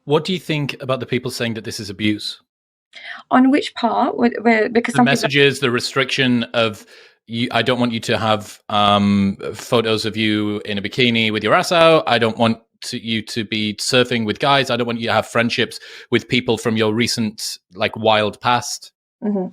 What do you think about the people saying that this is abuse? On which part? Because The some people. messages, the restriction of you, I don't want you to have photos of you in a bikini with your ass out. I don't want you to be surfing with guys. I don't want you to have friendships with people from your recent like wild past. Mhm.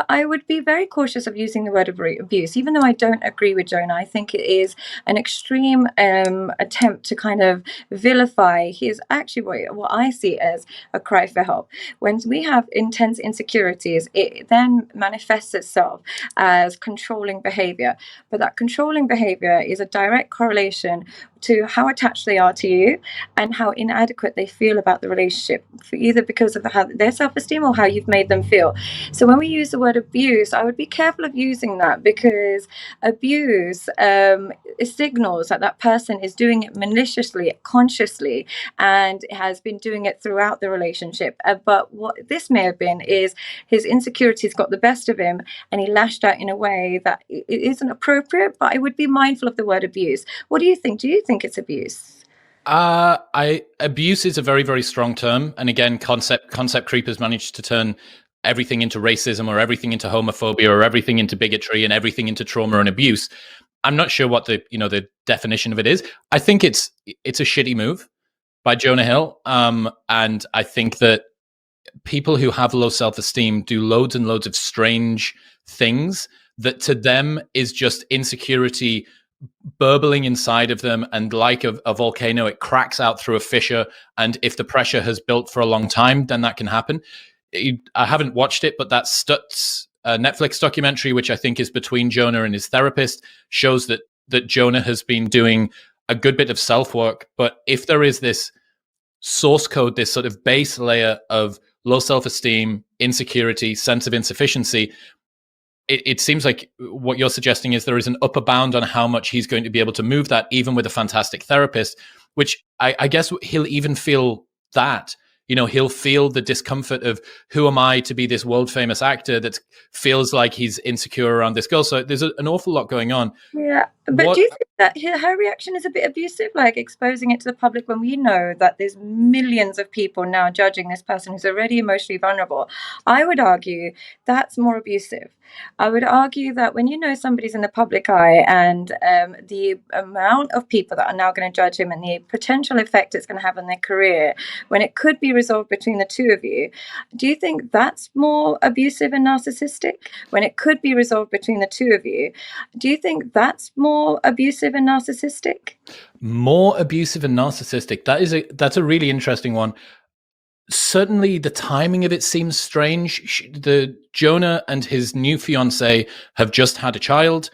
I would be very cautious of using the word abuse, even though I don't agree with Jonah. I think it is an extreme attempt to kind of vilify. He is actually what I see as a cry for help. When we have intense insecurities, it then manifests itself as controlling behavior. But that controlling behavior is a direct correlation to how attached they are to you and how inadequate they feel about the relationship, either because of how their self-esteem or how you've made them feel. So when we use the word abuse, I would be careful of using that, because abuse signals that that person is doing it maliciously, consciously, and has been doing it throughout the relationship. But what this may have been is his insecurities got the best of him, and he lashed out in a way that it isn't appropriate. But I would be mindful of the word abuse. What do you think? Do you think it's abuse? I abuse is a very very strong term, and again, concept creep has managed to turn everything into racism, or everything into homophobia, or everything into bigotry, and everything into trauma and abuse. I'm not sure what the definition of it is. I think it's a shitty move by Jonah Hill, and I think that people who have low self esteem do loads and loads of strange things that to them is just insecurity burbling inside of them, and like a volcano, it cracks out through a fissure, and if the pressure has built for a long time, then that can happen. I haven't watched it, but that Stutz Netflix documentary, which I think is between Jonah and his therapist, shows that Jonah has been doing a good bit of self work. But if there is this source code, this sort of base layer of low self esteem, insecurity, sense of insufficiency, it seems like what you're suggesting is there is an upper bound on how much he's going to be able to move that, even with a fantastic therapist, which I guess he'll even feel that. He'll feel the discomfort of, who am I to be this world famous actor that feels like he's insecure around this girl? So there's an awful lot going on. Yeah, but do What you think that her reaction is a bit abusive, like exposing it to the public when we know that there's millions of people now judging this person who's already emotionally vulnerable? I would argue that's more abusive. I would argue that when you know somebody's in the public eye, and the amount of people that are now going to judge him, and the potential effect it's going to have on their career, when it could be resolved between the two of you, do you think that's more abusive and narcissistic? When it could be resolved between the two of you, do you think that's more abusive and narcissistic? more abusive and narcissistic? That's a really interesting one. Certainly the timing of it seems strange. The Jonah and his new fiance have just had a child.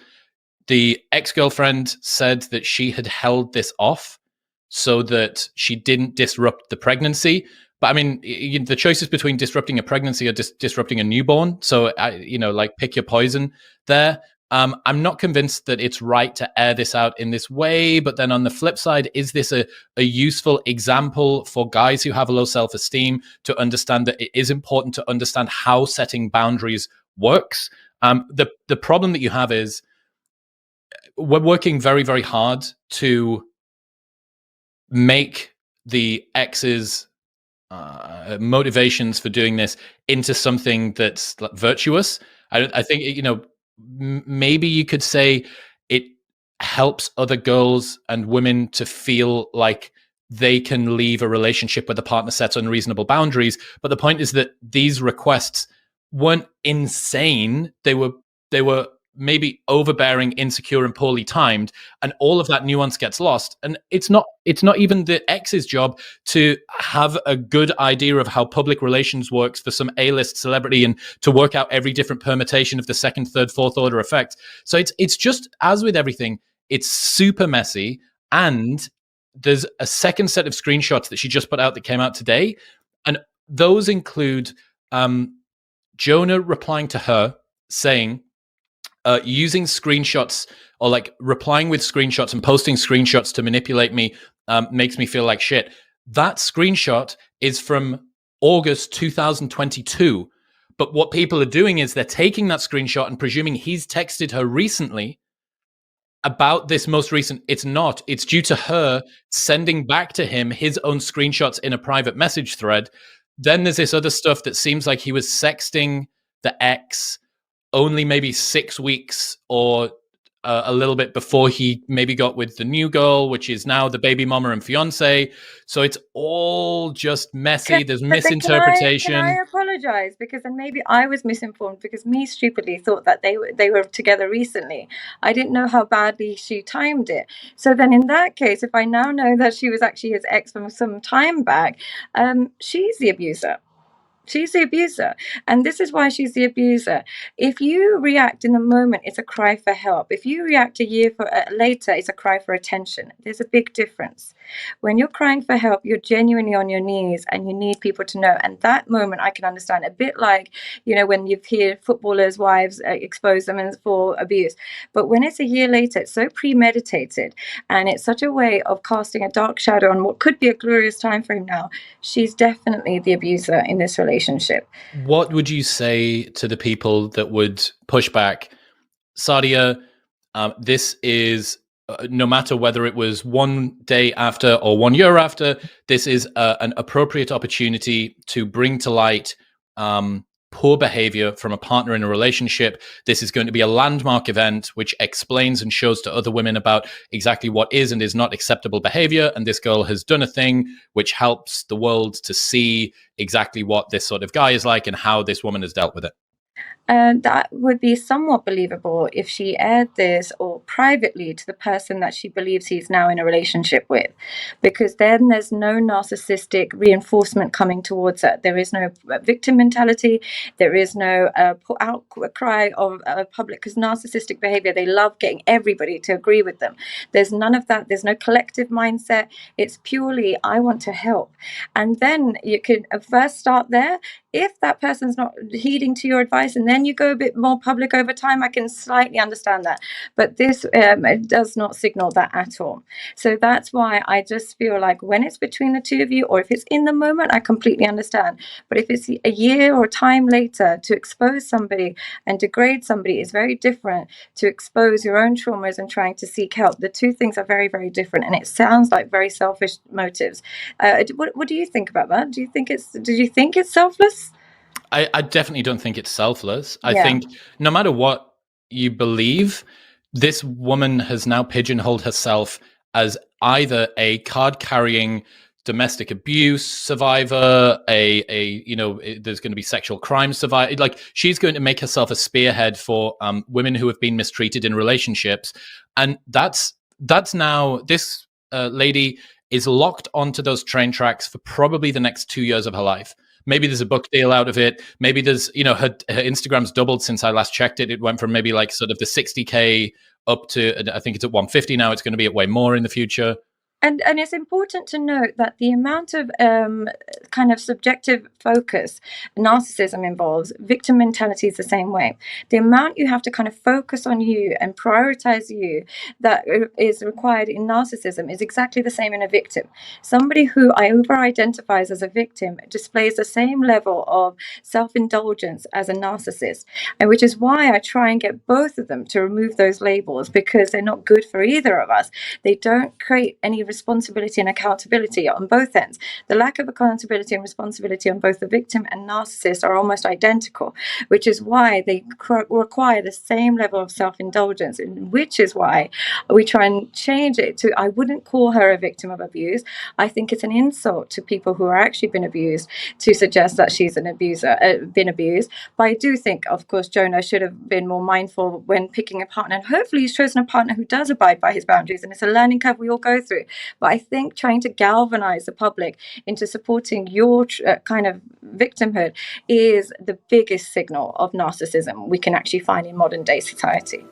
The ex-girlfriend said that she had held this off so that she didn't disrupt the pregnancy. But I mean, the choices between disrupting a pregnancy or disrupting a newborn. So, like, pick your poison there. I'm not convinced that it's right to air this out in this way. But then on the flip side, is this a useful example for guys who have a low self esteem to understand that it is important to understand how setting boundaries works? The problem that you have is we're working very, very hard to make the ex's motivations for doing this into something that's like virtuous. I think maybe you could say it helps other girls and women to feel like they can leave a relationship where the partner sets unreasonable boundaries. But the point is that these requests weren't insane. They were maybe overbearing, insecure, and poorly timed, and all of that nuance gets lost. And it's not even the ex's job to have a good idea of how public relations works for some A-list celebrity and to work out every different permutation of the second, third, fourth order effect. So it's just, as with everything, it's super messy. And there's a second set of screenshots that she just put out that came out today, and those include Jonah replying to her saying, using screenshots, or like replying with screenshots and posting screenshots to manipulate me, makes me feel like shit. That screenshot is from August 2022. But what people are doing is they're taking that screenshot and presuming he's texted her recently about this most recent, it's not. It's due to her sending back to him his own screenshots in a private message thread. Then there's this other stuff that seems like he was sexting the ex only maybe 6 weeks or a little bit before he maybe got with the new girl, which is now the baby mama and fiance. So it's all just messy. There's But then can I misinterpretation. apologize, because then maybe I was misinformed, because me stupidly thought that they were together recently. I didn't know how badly she timed it. So then in that case, if I now know that she was actually his ex from some time back, she's the abuser. She's the abuser. And this is why she's the abuser. If you react in the moment, it's a cry for help. If you react a year later, it's a cry for attention. There's a big difference. When you're crying for help, you're genuinely on your knees and you need people to know. And that moment I can understand. A bit like, when you hear footballers' wives expose them for abuse. But when it's a year later, it's so premeditated and it's such a way of casting a dark shadow on what could be a glorious time for him now. She's definitely the abuser in this relationship. What would you say to the people that would push back? Sadia, this is, no matter whether it was one day after or 1 year after, this is an appropriate opportunity to bring to light poor behavior from a partner in a relationship. This is going to be a landmark event which explains and shows to other women about exactly what is and is not acceptable behavior. And this girl has done a thing which helps the world to see exactly what this sort of guy is like and how this woman has dealt with it. That would be somewhat believable if she aired this or privately to the person that she believes he's now in a relationship with, because then there's no narcissistic reinforcement coming towards her. There is no victim mentality. There is no outcry of public, because narcissistic behavior, they love getting everybody to agree with them. There's none of that. There's no collective mindset. It's purely, I want to help. And then you can first start there. If that person's not heeding to your advice and then you go a bit more public over time, I can slightly understand that. But this it does not signal that at all. So that's why I just feel like when it's between the two of you, or if it's in the moment, I completely understand. But if it's a year or time later, to expose somebody and degrade somebody is very different to expose your own traumas and trying to seek help. The two things are very, very different. And it sounds like very selfish motives. What do you think about that? Do you think it's selfless? I definitely don't think it's selfless. I Yeah. think no matter what you believe, this woman has now pigeonholed herself as either a card-carrying domestic abuse survivor, there's going to be sexual crime survivor. Like, she's going to make herself a spearhead for women who have been mistreated in relationships, and that's now this lady is locked onto those train tracks for probably the next 2 years of her life. Maybe there's a book deal out of it. Maybe there's, her Instagram's doubled since I last checked it. It went from maybe like sort of the 60K up to, I think it's at 150 now. It's going to be at way more in the future. And it's important to note that the amount of kind of subjective focus narcissism involves, victim mentality is the same way. The amount you have to kind of focus on you and prioritize you that is required in narcissism is exactly the same in a victim. Somebody who over-identifies as a victim displays the same level of self-indulgence as a narcissist, and which is why I try and get both of them to remove those labels, because they're not good for either of us. They don't create any responsibility and accountability on both ends. The lack of accountability and responsibility on both the victim and narcissist are almost identical, which is why they require the same level of self-indulgence, and which is why we try and change it to, I wouldn't call her a victim of abuse. I think it's an insult to people who are actually been abused to suggest that she's an abuser, been abused. But I do think, of course, Jonah should have been more mindful when picking a partner, and hopefully he's chosen a partner who does abide by his boundaries, and it's a learning curve we all go through. But I think trying to galvanize the public into supporting your kind of victimhood is the biggest signal of narcissism we can actually find in modern day society.